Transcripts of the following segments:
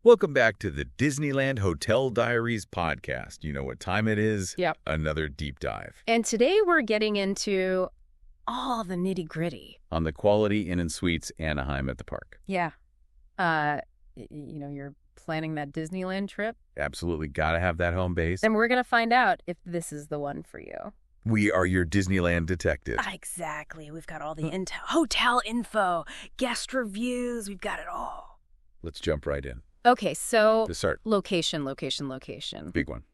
Welcome back to the Disneyland Hotel Diaries podcast. You know what time it is? Yep. Another deep dive And today we're getting into all the nitty-gritty. on the Quality Inn Suites Anaheim at the park. Yeah. You're planning that Disneyland trip, Absolutely got to have that home base. then we're going to find out if this is the one for you. We are your Disneyland detectives. Exactly. We've got all the intel, hotel info, guest reviews. We've got it all. Let's jump right in. Okay, so To start, location. big one.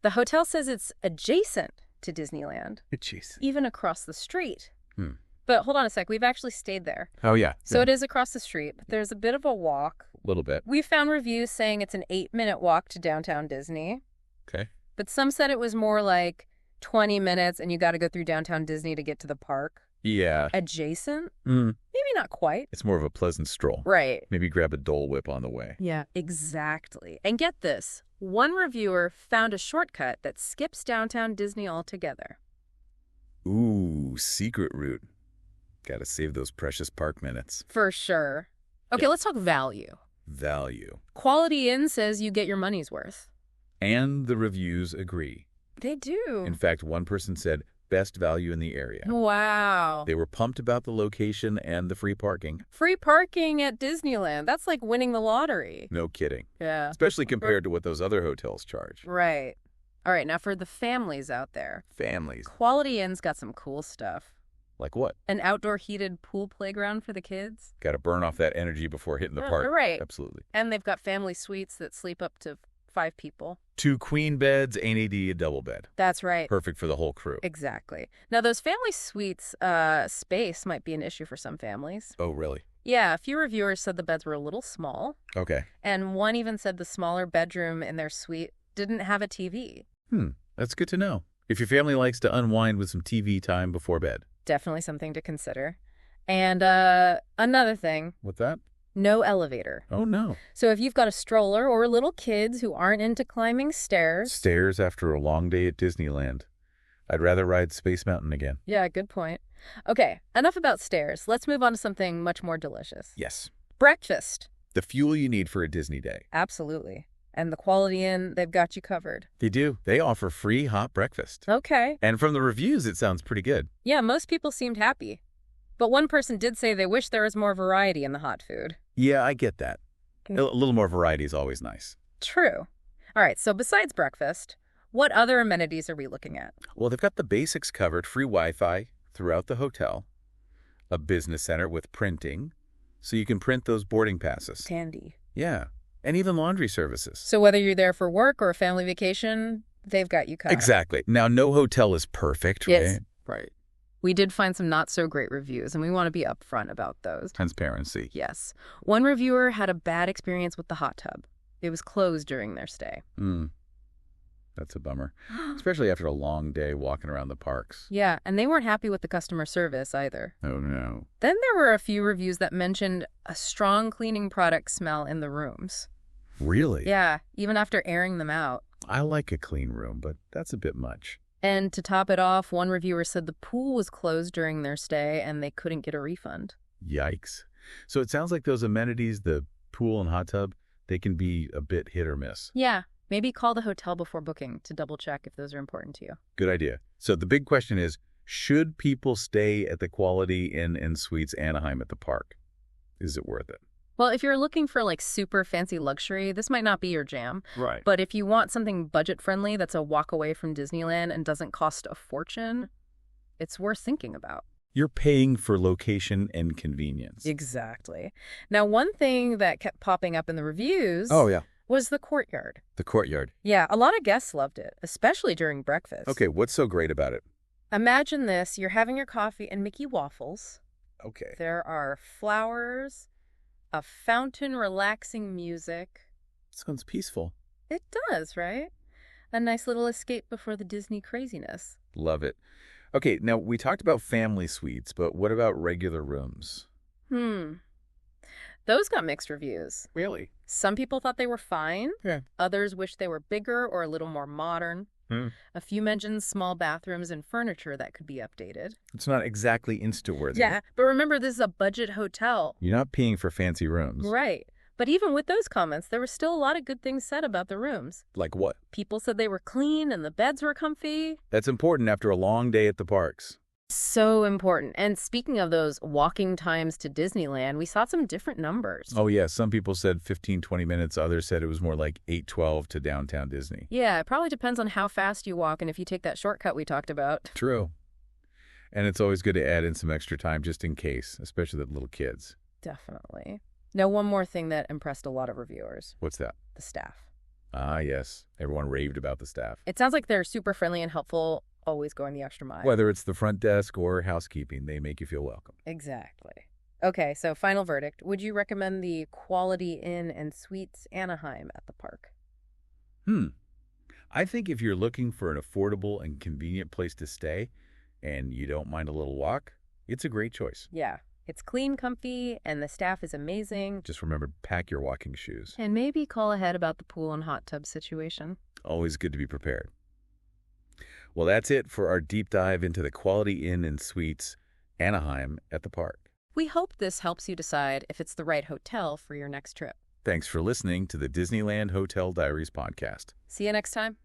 The hotel says it's adjacent to Disneyland, Jeez. even across the street. Hmm. But hold on a sec. We've actually stayed there. Oh, yeah. So it is across the street, but there's a bit of a walk. A little bit. We found reviews saying it's an 8-minute walk to downtown Disney, Okay. but some said it was more like 20 minutes and you got to go through downtown Disney to get to the park. Yeah. Adjacent? Mm. Maybe not quite. It's more of a pleasant stroll. Right. Maybe grab a Dole Whip on the way. Yeah, exactly. And get this. One reviewer found a shortcut that skips downtown Disney altogether. Ooh, secret route. Got to save those precious park minutes. For sure. Okay, Yeah. let's talk value. Value. Quality Inn says you get your money's worth. And the reviews agree. They do. In fact, one person said, best value in the area. Wow. They were pumped about the location and the free parking. Free parking at Disneyland. That's like winning the lottery. No kidding. Yeah. Especially compared to what those other hotels charge. Right. All right, now for the families out there. Families. Quality Inn's got some cool stuff. Like what? An outdoor heated pool playground for the kids. Got to burn off that energy before hitting the park. Right. Absolutely. And they've got family suites that sleep up to 5 people. 2 queen beds, AD a double bed. That's right. Perfect for the whole crew. Exactly. Now, those family suites, space might be an issue for some families. Oh, really? Yeah, a few reviewers said the beds were a little small. Okay. And one even said the smaller bedroom in their suite didn't have a TV. That's good to know. If your family likes to unwind with some TV time before bed. Definitely something to consider. And another thing, What's that? no elevator. Oh, no. So if you've got a stroller or little kids who aren't into climbing stairs. Stairs after a long day at Disneyland. I'd rather ride Space Mountain again. Yeah, good point. Okay, enough about stairs. Let's move on to something much more delicious. Yes. Breakfast. The fuel you need for a Disney day. Absolutely. And the Quality Inn, they've got you covered. They do. They offer free hot breakfast. Okay. And from the reviews, it sounds pretty good. Yeah, most people seemed happy. But one person did say they wish there was more variety in the hot food. Yeah, I get that. A little more variety is always nice. True. All right, so besides breakfast, what other amenities are we looking at? Well, they've got the basics covered. Free Wi-Fi throughout the hotel. A business center with printing, so you can print those boarding passes. Handy. Yeah. And even laundry services. So whether you're there for work or a family vacation, they've got you covered. Exactly. Now, no hotel is perfect, right? Yes. Right. We did find some not-so-great reviews, and we want to be upfront about those. Transparency. Yes. One reviewer had a bad experience with the hot tub. It was closed during their stay. That's a bummer. Especially after a long day walking around the parks. Yeah, and they weren't happy with the customer service either. Oh, no. Then there were a few reviews that mentioned a strong cleaning product smell in the rooms. Really? Yeah, even after airing them out. I like a clean room, but that's a bit much. And to top it off, one reviewer said the pool was closed during their stay and they couldn't get a refund. Yikes. So it sounds like those amenities, the pool and hot tub, they can be a bit hit or miss. Yeah, maybe call the hotel before booking to double check if those are important to you. Good idea. So the big question is, should people stay at the Quality Inn Suites Anaheim at the park? Is it worth it? Well, if you're looking for like super fancy luxury, this might not be your jam. Right. But if you want something budget-friendly that's a walk away from Disneyland and doesn't cost a fortune, it's worth thinking about. You're paying for location and convenience. Exactly. Now, one thing that kept popping up in the reviews was the courtyard. The courtyard. Yeah, a lot of guests loved it, especially during breakfast. Okay, what's so great about it? Imagine this. You're having your coffee and Mickey waffles. Okay. There are flowers, a fountain, relaxing music. Sounds peaceful. It does, right? A nice little escape before the Disney craziness. Love it. Okay, now we talked about family suites, but what about regular rooms? Those got mixed reviews. Really? Some people thought they were fine. Yeah. Others wished they were bigger or a little more modern. A few mentioned small bathrooms and furniture that could be updated. It's not exactly Insta-worthy. Yeah, but remember, this is a budget hotel. You're not paying for fancy rooms. Right. But even with those comments, there were still a lot of good things said about the rooms. Like what? People said they were clean and the beds were comfy. That's important after a long day at the parks. So important. And speaking of those walking times to Disneyland, we saw some different numbers. Oh, yeah. Some people said 15, 20 minutes. Others said it was more like 8-12 to downtown Disney. Yeah, it probably depends on how fast you walk and if you take that shortcut we talked about. True. And it's always good to add in some extra time just in case, especially the little kids. Definitely. Now, one more thing that impressed a lot of reviewers. What's that? The staff. Ah, yes. Everyone raved about the staff. It sounds like they're super friendly and helpful, always going the extra mile. Whether it's the front desk or housekeeping, they make you feel welcome. Exactly. Okay, so final verdict. Would you recommend the Quality Inn and Suites Anaheim at the park? I think if you're looking for an affordable and convenient place to stay and you don't mind a little walk, it's a great choice. Yeah. It's clean, comfy, and the staff is amazing. Just remember, pack your walking shoes. And maybe call ahead about the pool and hot tub situation. Always good to be prepared. Well, that's it for our deep dive into the Quality Inn and Suites Anaheim at the park. We hope this helps you decide if it's the right hotel for your next trip. Thanks for listening to the Disneyland Hotel Diaries podcast. See you next time.